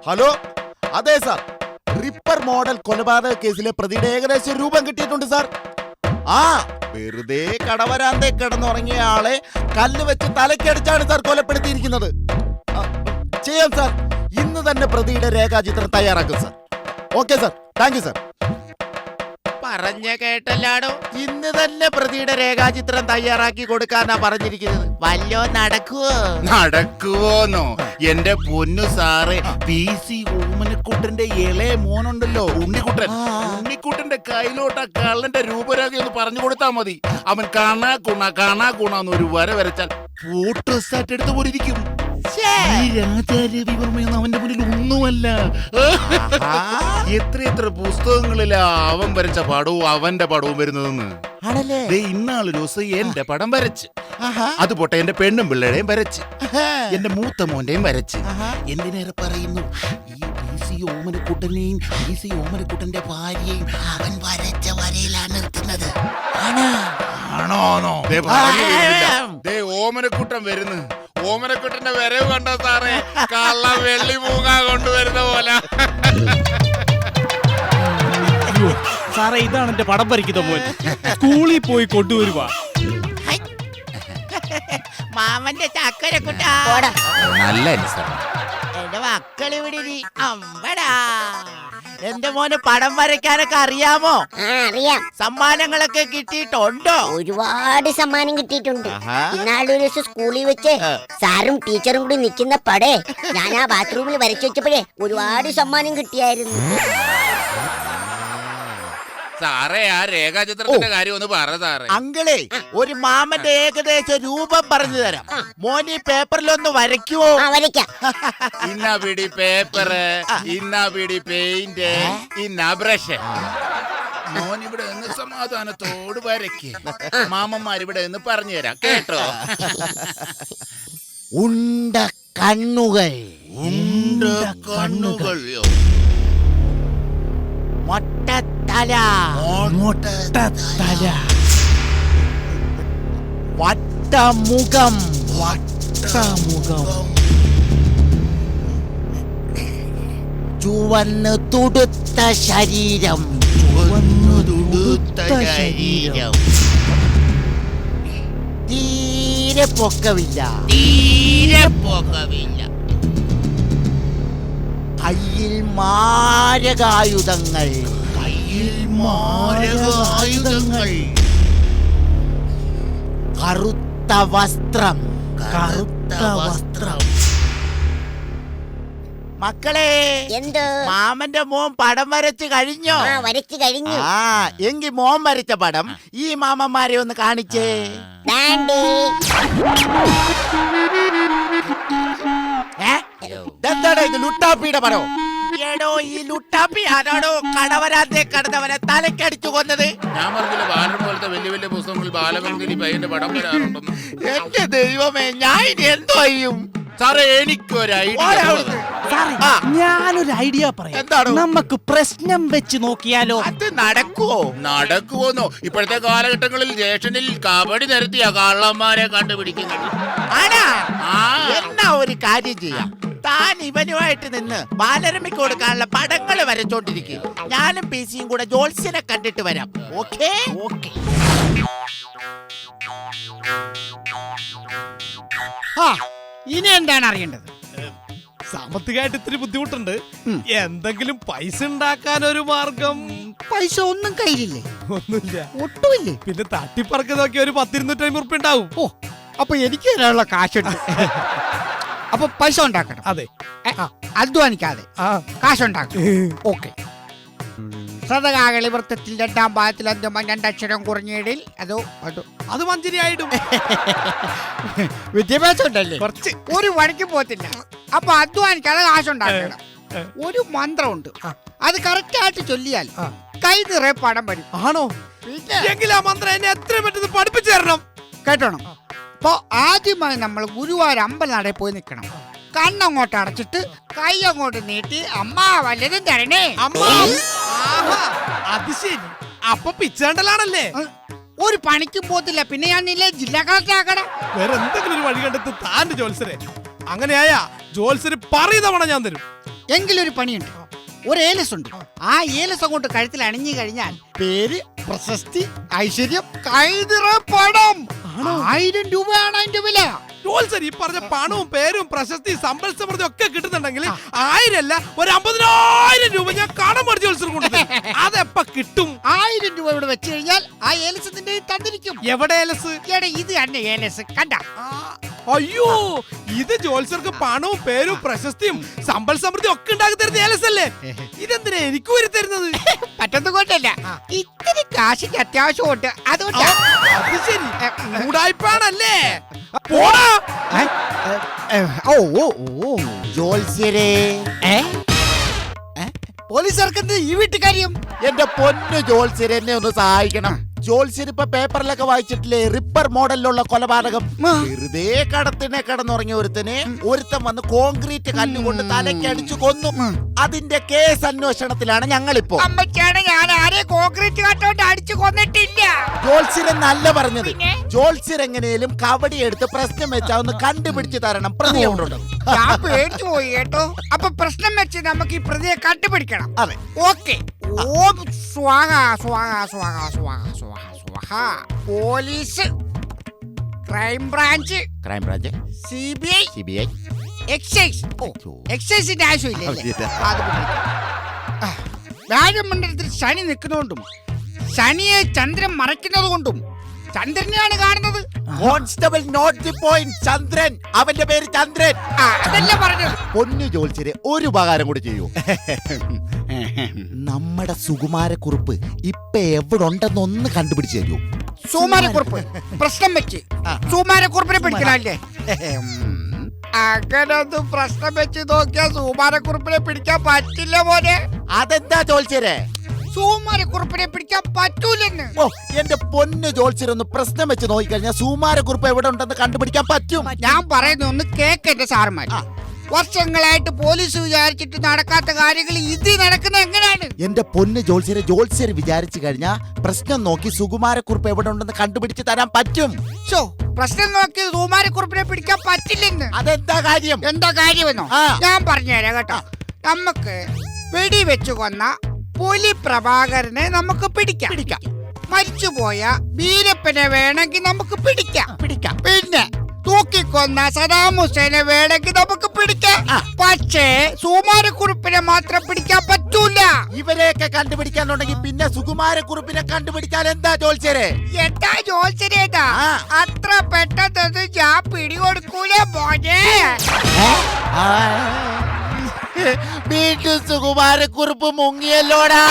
Hello, അതെ sir, ripper model കൊലപാതക കേസിലെ പ്രതിയുടെ ഏകദേശം രൂപം കിട്ടിയിട്ടുണ്ട് സാർ. ആ വെറുതെ കടവരാന്തേ കിടന്നുറങ്ങിയ ആളെ കല്ല് വെച്ച് തലക്കടിച്ചാണ് സാർ കൊലപ്പെടുത്തിയിരിക്കുന്നത്. ചെയ്യാം സാർ, ഇന്ന് തന്നെ പ്രതിയുടെ രേഖാചിത്രം തയ്യാറാക്കും sir. Okay sir, thank you sir. പറഞ്ഞ കേട്ടല്ലാടോ, ഇന്ന് തന്നെ പ്രതിയുടെ രേഖാചിത്രം തയ്യാറാക്കി കൊടുക്കാനാ പറഞ്ഞിരിക്കുന്നത്. വല്ലോ നടക്കുവോന്നോ? എന്റെ പൊന്നു സാറേ, PC ഓമനക്കുട്ടന്റെ ഇളയ മോനുണ്ടല്ലോ, ഉണ്ണിക്കുട്ടന്റെ കയ്യിലോട്ട് ആ കള്ളന്റെ രൂപരേഖ ഒന്ന് പറഞ്ഞു കൊടുത്താ മതി. അവൻ കാണാ ഒരു വര വരച്ചാൽ ഫോട്ടോസ്റ്റാറ്റ് എടുത്ത് പോലിരിക്കും. രാജാരവിവർമ്മയൊന്നും അവന്റെ മുന്നിൽ ഒന്നുമല്ല. എത്ര പുസ്തകങ്ങളിലാ അവൻ വരച്ച പടവും അവന്റെ പടവും വരുന്നതെന്ന്. ഇന്നാളൊരു ദിവസം എന്റെ പടം വരച്ച്, അത് പോട്ടെ എന്റെ പെണ്ണും പിള്ളേടെയും വരച്ച്, എന്റെ മൂത്ത മോന്റെയും വരച്ച്. എന്തിനേറെ പറയുന്നു, ഈ PC ഓമനക്കുട്ടനെയും PC ഓമനക്കുട്ടന്റെ ഭാര്യയും അവൻ വരച്ച വരയിലാണ് നിർത്തുന്നത്. ആണോന്നോ? ഓമനക്കുട്ടൻ വരുന്നു. ഓമനക്കുട്ടന്റെ വരവ് കണ്ടോ സാറേ? കള്ള വെള്ളി മൂങ്ങ കൊണ്ടുവരുന്ന പോലെ. സാറേ, ഇതാണ് എന്റെ പടം വരയ്ക്കുന്ന മോൻ. സ്കൂളിൽ പോയി കൊണ്ടുവരുവാ. മാമന്റെ ചക്കര കുട്ടാ. നല്ല എന്റെ മക്കളിവിടെ അമ്പടാ. എന്റെ മോന് പടം വരയ്ക്കാനൊക്കെ അറിയാമോ? അറിയാം. സമ്മാനങ്ങളൊക്കെ കിട്ടിയിട്ടുണ്ടോ? ഒരുപാട് സമ്മാനം കിട്ടിയിട്ടുണ്ട്. ഇന്നാളൊരു ദിവസം സ്കൂളിൽ വെച്ച് സാറും ടീച്ചറും കൂടി നിൽക്കുന്ന പടേ ഞാൻ ആ ബാത്റൂമിൽ വരച്ചു വെച്ചപ്പോഴേ ഒരുപാട് സമ്മാനം കിട്ടിയായിരുന്നു. സാറേ, ആ രേഖാചിത്രത്തിന്റെ കാര്യം ഒന്ന് പറ സാറേ. അങ്കിളേ, ഒരു മാമന്റെ ഏകദേശ രൂപം പറഞ്ഞു തരാം. മോനി പേപ്പറിലൊന്ന് വരയ്ക്കുവോ? വരയ്ക്കാം. ഇന്ന പിടി പേപ്പറ്, ഇന്ന പിടി പെയിന്റ്, ഇന്ന ബ്രഷ്. മോൻ ഇവിടെ നിന്ന് സമാധാനത്തോട് വരയ്ക്ക്. മാമന്മാരിവിടെ നിന്ന് പറഞ്ഞു തരാം, കേട്ടോ? ഉണ്ട കണ്ണുകൾ, മൊട്ടത്തല, വട്ടമുഖം, ചുവന്ന് തുടുത്ത ശരീരം, തീരെ പൊക്കമില്ല, കയ്യിൽ മാരകായുധങ്ങൾ, കറുത്ത വസ്ത്രം. മക്കളെ, എന്ത്? മാമന്റെ മോൻ പടം വരച്ച് കഴിഞ്ഞോ? വരച്ചു കഴിഞ്ഞു. എങ്കി മോൻ വരച്ച പടം ഈ മാമന്മാരെ ഒന്ന് കാണിച്ചേ. എന്താടാ ഇത്, ലുട്ടാപ്പിയുടെ പടോ? എടോ, ഈ ലുട്ടാപ്പി ആരാടോ കടവരാത്തെ കടന്നവനെ തലക്കടിച്ചു കൊന്നത്? ഞാൻ പറഞ്ഞില്ല, ബാലൻ പോലത്തെ വലിയ വലിയ പുസ്തകങ്ങളിൽ ബാലമന്ദിരി പയ്യന്റെ പടം വരാറുണ്ടെന്ന്. എന്റെ ദൈവമേ, ഞാൻ ഇനി എന്തോ ചെയ്യും? സാറേ, എനിക്കൊരു ഐഡിയ. ഞാനൊരു ഐഡിയ പറയാം. എന്താണ്? നമുക്ക് പ്രശ്നം വെച്ച് നോക്കിയാലോ? അത് നടക്കുവോന്നോ? ഇപ്പോഴത്തെ കാലഘട്ടങ്ങളിൽ സ്റ്റേഷനിൽ കബഡി നിരത്തിയ കള്ളന്മാരെ കണ്ടുപിടിക്കുന്നത്. എന്നാ ഒരു കാര്യം ചെയ്യാം, താൻ ഇവനുമായിട്ട് നിന്ന് ബാലരമയ്ക്ക് കൊടുക്കാനുള്ള പടങ്ങൾ വരച്ചോണ്ടിരിക്കും. ഞാനും PCയും കൂടെ ജോത്സ്യനെ കണ്ടിട്ട് വരാം. ഓക്കേ? ഇനി എന്താണ് അറിയേണ്ടത്? സാമ്പത്തികമായിട്ട് ഇത്തിരി ബുദ്ധിമുട്ടുണ്ട്. എന്തെങ്കിലും പൈസ ഉണ്ടാക്കാൻ ഒരു മാർഗം. പൈസ ഒന്നും കയ്യിലില്ലേ? ഒന്നുമില്ല, ഒട്ടുമില്ലേ? പിന്നെ തട്ടിപ്പറക്ക് നോക്കി ഒരു 10-250 ഉറുപ്പിക ഉണ്ടാവും. അപ്പൊ എനിക്ക് തരാനുള്ള കാശുണ്ട്. അപ്പൊ പൈസ ഉണ്ടാക്കണം. അതെ, അധ്വാനിക്കാതെ കാശുണ്ടാക്കണം. ഓക്കെ. സതകാകളിവൃത്തത്തിൽ 2-ാം ഭാഗത്തിൽ 2 അക്ഷരം കുറഞ്ഞിടയിൽ അത് മഞ്ചരിയായിടും. വിദ്യാഭ്യാസം ഉണ്ടല്ലേ? കുറച്ച്. ഒരു വഴിക്ക് പോകത്തില്ല. അപ്പൊ അധ്വാനിക്കാതെ കാശുണ്ടാക്കണം. ഒരു മന്ത്രമുണ്ട്, അത് കറക്റ്റ് ആയിട്ട് ചൊല്ലിയാൽ കൈ നിറയെ പടം വരും. ആണോ? എങ്കിൽ ആ മന്ത്രം എന്നെ എത്രയും പെട്ടെന്ന് പഠിപ്പിച്ചു തരണം. കേട്ടോണം. അപ്പൊ ആദ്യമായി നമ്മൾ ഗുരുവായൂർ അമ്പലനടയിൽ പോയി നിൽക്കണം. കണ്ണങ്ങോട്ട് അടച്ചിട്ട് കൈ അങ്ങോട്ട് നീട്ടി അമ്മ വല്ലതും തരണേ. അത് ശരി. അപ്പൊ പിച്ചാണ്ടലാണല്ലേ? ഒരു പണിക്കും പോത്തില്ല. പിന്നെ ഞാൻ നിന്നെ ജില്ലാ കളക്ടർ ആക്കണേ. വേറെ എന്തെങ്കിലും ഒരു വഴി കണ്ടെത്ത് താന്റെ ജോത്സരെ. അങ്ങനെയായ ജോത്സര് പറയുന്ന പണം ഞാൻ തരും. എങ്കിലൊരു പണിയുണ്ട്. ഒരു ഏലസ് ഉണ്ട്. ആ ഏലസ് അങ്ങോട്ട് കഴുത്തിൽ അണിഞ്ഞു കഴിഞ്ഞാൽ പേര്, പ്രശസ്തി, ഐശ്വര്യം, കൈതിറ പണം. 1000 രൂപയാണ് അതിന്റെ വില. ജോത്സർ ഈ പറഞ്ഞ പണവും പേരും പ്രശസ്തി സമ്പൽ സമൃദ്ധി ഒക്കെ കിട്ടുന്നുണ്ടെങ്കിൽ 1000 അല്ല ഒരു 50,000 രൂപ ഞാൻ കടം മേടിച്ച് ജോത്സർ കൊണ്ടുവരും. അതെപ്പ കിട്ടും? 1000 രൂപ ഇവിടെ വെച്ച് കഴിഞ്ഞാൽ ആ ഏലസ് നിന്റെ കയ്യിൽ തന്നിരിക്കും. എവിടെ ഏലസ്? എടാ ഇത് തന്നെ ഏലസ് കണ്ട. അയ്യോ, ഇത് ജോത്സർക്ക് പണവും പേരും പ്രശസ്തിയും സമ്പൽ സമൃദ്ധി ഒക്കെ ഉണ്ടാക്കി തരുന്ന ഏലസല്ലേ? ഇതെന്തിനാ എനിക്ക് വരി തരുന്നത്? പറ്റുന്നത് കൊണ്ടല്ല, ഇത്തിരി കാശിന്റെ അത്യാവശ്യമുണ്ട്, അതുകൊണ്ട്. അത് ശരി, ഉടായിപ്പാണല്ലേ? പോടാ. ഓ ഓ ഓ ജോത്സ്യരെ, പോലീസുകാർക്ക് ഈ വീട്ടുകാര്യം. എന്റെ പൊന്നു ജോത്സ്യരെ, എന്നെ ഒന്ന് സഹായിക്കണം. ജോത്സ്യർ ഇപ്പൊ പേപ്പറിലൊക്കെ വായിച്ചിട്ടില്ലേ റിപ്പർ മോഡലിലുള്ള കൊലപാതകം? വെറുതെ കടത്തിനെ കിടന്നുറങ്ങിയ ഒരുത്തൻ വന്ന് കോൺക്രീറ്റ് കല്ലുകൊണ്ട് തലയ്ക്ക് അടിച്ചു കൊന്നു. അതിന്റെ കേസ് അന്വേഷണത്തിലാണ് ഞങ്ങളിപ്പോ. അമ്മച്ചാണ്, ഞാൻ ആരെ കോൺക്രീറ്റ് കാട്ടോണ്ട് അടിച്ചു കൊന്നിട്ടില്ല. ജോത്സ്യരൻ നല്ല പറഞ്ഞത്. ജോത്സ്യർ എങ്ങനെയും കവടി എടുത്ത് പ്രശ്നം വെച്ചാ ഒന്ന് കണ്ടുപിടിച്ച് തരണം. പ്രതി എവിടെ ഉണ്ട്? ഞാൻ പേടിച്ചു പോയി കേട്ടോ. അപ്പൊ പ്രശ്നം വെച്ച് നമുക്ക് ഈ പ്രതിയെ കണ്ടുപിടിക്കണം. അതെ, ഓക്കെ. ഓം സ്വാഹ സ്വാഹ സ്വാഹ സ്വാഹ സ്വാഹ സ്വാഹ. Police, crime branch, CBI, excise. എക്സൈസിന്റെ ആവശ്യമില്ല. രാജമണ്ഡലത്തിൽ ശനി നിൽക്കുന്നതുകൊണ്ടും ശനിയെ ചന്ദ്രൻ മറയ്ക്കുന്നത് കൊണ്ടും ചന്ദ്രനെയാണ് കാണുന്നത്. Constable not the point. Chandran, അവന്റെ പേര് ചന്ദ്രൻ. അതല്ല പറഞ്ഞത്. പൊന്നു ജോത്സ്യരെ, ഒരു ഉപകാരം കൂടി ചെയ്യൂ. നമ്മുടെ സുകുമാരക്കുറുപ്പ് ഇപ്പൊ എവിടെ ഉണ്ടെന്ന് ഒന്ന് കണ്ടുപിടിച്ച് തരൂ. സുകുമാരക്കുറുപ്പ് പ്രശ്നം വെച്ച് സുകുമാരക്കുറുപ്പിനെ പിടിക്കണല്ലേ? അങ്ങനൊന്നും പ്രശ്നം വെച്ച് നോക്കിയാൽ സുകുമാരക്കുറുപ്പിനെ പിടിക്കാൻ പറ്റില്ല മോനെ. അതെന്താ ജോത്സ്യരെ? സുകുമാരക്കുറുപ്പിനെ പിടിക്കാൻ പറ്റൂലെന്ന്. ഓ, എന്റെ പൊന്നു ജോത്സ്യരൊന്ന് പ്രശ്നം വെച്ച് നോക്കിക്കഴിഞ്ഞാൽ സുകുമാരക്കുറുപ്പ് എവിടെ ഉണ്ടെന്ന് കണ്ടുപിടിക്കാൻ പറ്റും. ഞാൻ പറയുന്ന ഒന്ന് കേക്കെന്റെ സാറുമാർ. വർഷങ്ങളായിട്ട് പോലീസ് വിചാരിച്ചിട്ട് നടക്കാത്ത കാര്യങ്ങൾ ഇത് നടക്കുന്ന എങ്ങനെയാണ്? എന്റെ പൊന്ന് ജോത്സ്യരെ, ജോത്സ്യർ വിചാരിച്ചു കഴിഞ്ഞാൽ പ്രശ്നം നോക്കി സുകുമാരക്കുറുപ്പ് എവിടെ ഉണ്ടെന്ന് കണ്ടുപിടിച്ച് തരാൻ പറ്റും. പ്രശ്നം നോക്കി സുകുമാരക്കുറുപ്പിനെ പിടിക്കാൻ പറ്റില്ലെന്ന്. അതെന്താ കാര്യം? എന്താ കാര്യമെന്നോ ഞാൻ പറഞ്ഞുതരാം കേട്ടോ. നമുക്ക് വെടിവെച്ചു കൊന്ന പുലി പ്രഭാകരനെ നമുക്ക് പിടിക്കാം. മരിച്ചുപോയ വീരപ്പനെ വേണമെങ്കിൽ നമുക്ക് പിടിക്കാം. പിന്നെ തൂക്കിക്കൊന്ന സദാം ഹുസൈനെ വേണമെങ്കിൽ നമുക്ക് പിടിക്കാം. പക്ഷേ സുകുമാരക്കുറുപ്പിനെ മാത്രം പിടിക്കാൻ പറ്റൂല. ഇവരെയൊക്കെ കണ്ടുപിടിക്കാനുണ്ടെങ്കിൽ പിന്നെ സുകുമാരക്കുറുപ്പിനെ കണ്ടുപിടിക്കാൻ എന്താ ജോത്സ്യരെ? എന്താ ജോത്സ്യരേതാ? അത്ര പെട്ടെന്ന് ഞാൻ പിടികൊടുക്കൂല മോനെ. വീണ്ടും സുകുമാരക്കുറുപ്പ് മുങ്ങിയല്ലോടാ.